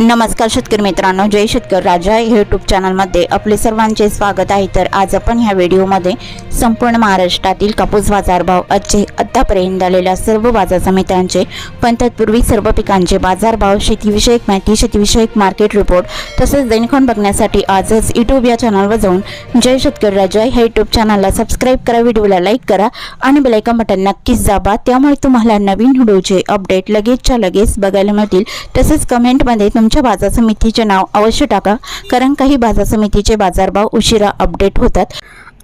नमस्कार शेतकरी मित्रांनो, जय शेतकरी राजा यूट्यूब चॅनलमध्ये आपले सर्वांचे स्वागत आहे। तर आज आपण ह्या व्हिडिओमध्ये संपूर्ण महाराष्ट्रातील कापूस बाजारभाव आतापर्यंत झालेल्या सर्व बाजार समित्यांचे पण तत्पूर्वी सर्व पिकांचे बाजारभाव, शेतीविषयक माहिती, शेतीविषयक मार्केट रिपोर्ट तसेच दैनिक बघण्यासाठी आजच यूट्यूब या चॅनलवर जाऊन जय शेतकरी राजा ह्या यूट्यूब चॅनलला सबस्क्राईब करा, व्हिडिओला लाईक करा आणि बेल आयकॉन बटन नक्कीच दाबा, त्यामुळे तुम्हाला नवीन व्हिडिओचे अपडेट लगेचच्या लगेच बघायला मिळतील। तसेच कमेंटमध्ये तुमच्या बाजार समितीचे नाव अवश्य टाका, कारण काही बाजार समितीचे बाजारभाव उशिरा अपडेट होतात।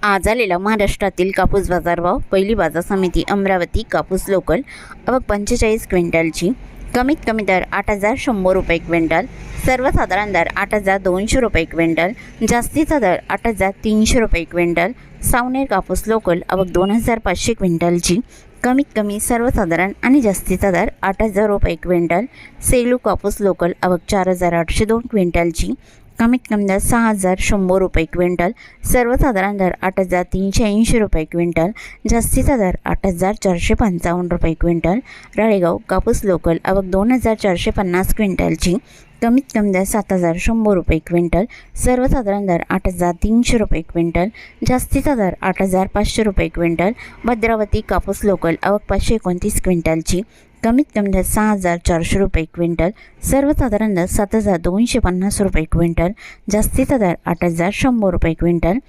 आज आलेला महाराष्ट्रातील कापूस बाजारभाव, पहिली बाजार समिती अमरावती कापूस लोकल, आवक 45 क्विंटलची, कमीत कमी दर 8,100 रुपये क्विंटल, सर्वसाधारण दर 8,200 रुपये क्विंटल, जास्तीचा दर 8,300 रुपये क्विंटल। सावनेर कापूस लोकल, आवक 2,500 क्विंटलची, कमीत कमी सर्वसाधारण आणि जास्तीचा दर 8,000 रुपये क्विंटल। सेलू कापूस लोकल, आवक 4,802 क्विंटलची, कमीत कमी दर 6,100 रुपये क्विंटल, सर्वसाधारण दर 8,380 रुपये क्विंटल, जास्तीचा दर 8,455 रुपये क्विंटल। राळेगाव कापूस लोकल, आवक 2,450 क्विंटलची, कमीत कमी दर 7,100 रुपये क्विंटल, सर्वसाधारण दर 8,300 रुपये क्विंटल, जास्तीचा दर 8,500 रुपये क्विंटल। भद्रावती कापूस लोकल, आवक 529 क्विंटलची, कमीत कमी दर 6,400 रुपये क्विंटल, सर्वसाधारण दर 7,250 रुपये क्विंटल, जास्तीचा दर 8,100 रुपये क्विंटल।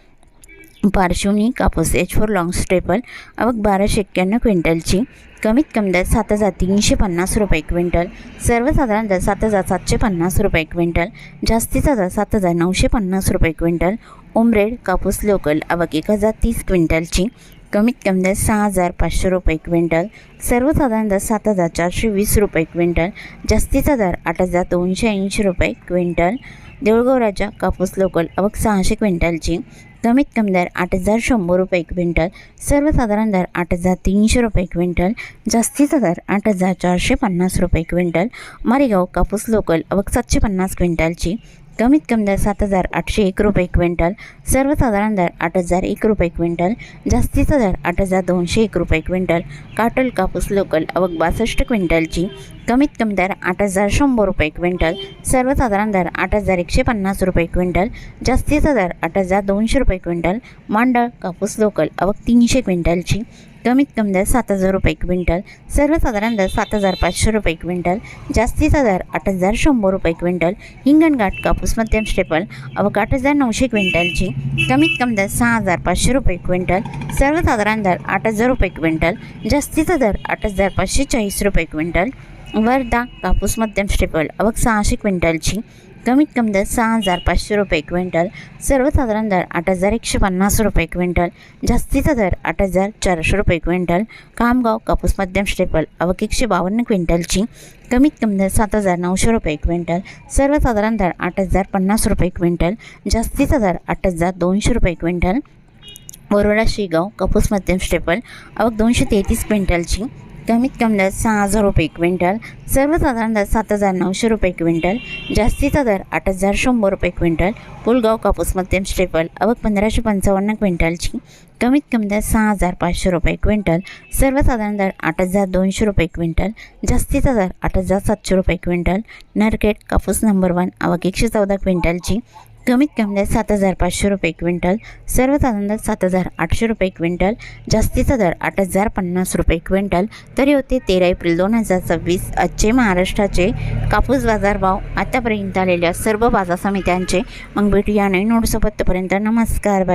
पार्श्वनी कापूस H4 लॉंग स्टेपल, आवक 1,291 क्विंटलची, कमीत कमी दर 7,350 रुपये क्विंटल, सर्वसाधारण दर 7,750 रुपये क्विंटल, जास्तीचा दर 7,950 रुपये क्विंटल। उमरेड कापूस लोकल, आवक 1,030 क्विंटलची, कमीत कमी दर 6,500 रुपये क्विंटल, सर्वसाधारण दर 7,420 रुपये क्विंटल, जास्तीचा दर 8,280 रुपये क्विंटल। देऊळगाव राजा कापूस लोकल, आवक 600 क्विंटलची, कमीत कमी दर 8,100 रुपये क्विंटल, सर्वसाधारण दर 8,300 रुपये क्विंटल, जास्तीचा दर 8,450 रुपये क्विंटल। मारेगाव कापूस लोकल, आवक 750 क्विंटलची, कमीत कमी दर 7,801 रुपये क्विंटल, सर्वसाधारण दर 8,001 रुपये क्विंटल, जास्तीचा दर 8,201 रुपये क्विंटल। काटोल कापूस लोकल, आवक 62 क्विंटलची, कमीत कमी दर 8,100 रुपये क्विंटल, सर्वसाधारण दर 8,150 रुपये क्विंटल, जास्तीचा दर 8,200 रुपये क्विंटल। मांडळ कापूस लोकल, आवक 300 क्विंटलची, कमीत कमी दर 7,000 रुपये क्विंटल, सर्वसाधारण दर 7,500 रुपये क्विंटल, जास्तीचा दर 8,100 रुपये क्विंटल। हिंगणघाट कापूस मध्यम स्टेपल, आवक 8,900 क्विंटलची, कमीत कमी दर 6,500 रुपये क्विंटल, सर्वसाधारण दर 8,000 रुपये क्विंटल, जास्तीचा दर 8,540 रुपये क्विंटल। वर्धा कापूस मध्यम स्टेपल, आवक 600 क्विंटलची, कमीत कमी दर 6,500 रुपये क्विंटल, सर्वसाधारण दर 8,150 रुपये क्विंटल, जास्तीचा दर 8,400 रुपये क्विंटल। खामगाव कापूस मध्यम स्टेपल, आवक 152 क्विंटलची, कमीत कमी दर 7,900 रुपये क्विंटल, सर्वसाधारण दर 8,050 रुपये क्विंटल, जास्तीचा दर 8,200 रुपये क्विंटल। वरोडा शेगाव कापूस मध्यम स्टेपल, आवक 233 क्विंटलची, कमीत कमी दर 6,000 रुपये क्विंटल, सर्वसाधारण दर 7,900 रुपये क्विंटल, जास्तीचा दर 8,100 रुपये क्विंटल। पुलगाव कापूस मध्यम स्टेपल, आवक 1,555 क्विंटलची, कमीत कमी दर 6,500 रुपये क्विंटल, सर्वसाधारण दर 8,200 रुपये क्विंटल, जास्तीचा दर 8,700 रुपये क्विंटल। नरखेड कापूस नंबर 1, आवक 114 क्विंटलची, कमीत कमी दर 7,500 रुपये क्विंटल, सर्वसाधारण दर 7,800 रुपये क्विंटल, जास्तीचा दर 8,050 रुपये क्विंटल। तरी होते 13 एप्रिल 2026 आजचे महाराष्ट्राचे कापूस बाजारभाव, आतापर्यंत आलेल्या सर्व बाजार समित्यांचे। मग भेटूया नवीन नोट्सोबत, तोपर्यंत नमस्कार, बाय।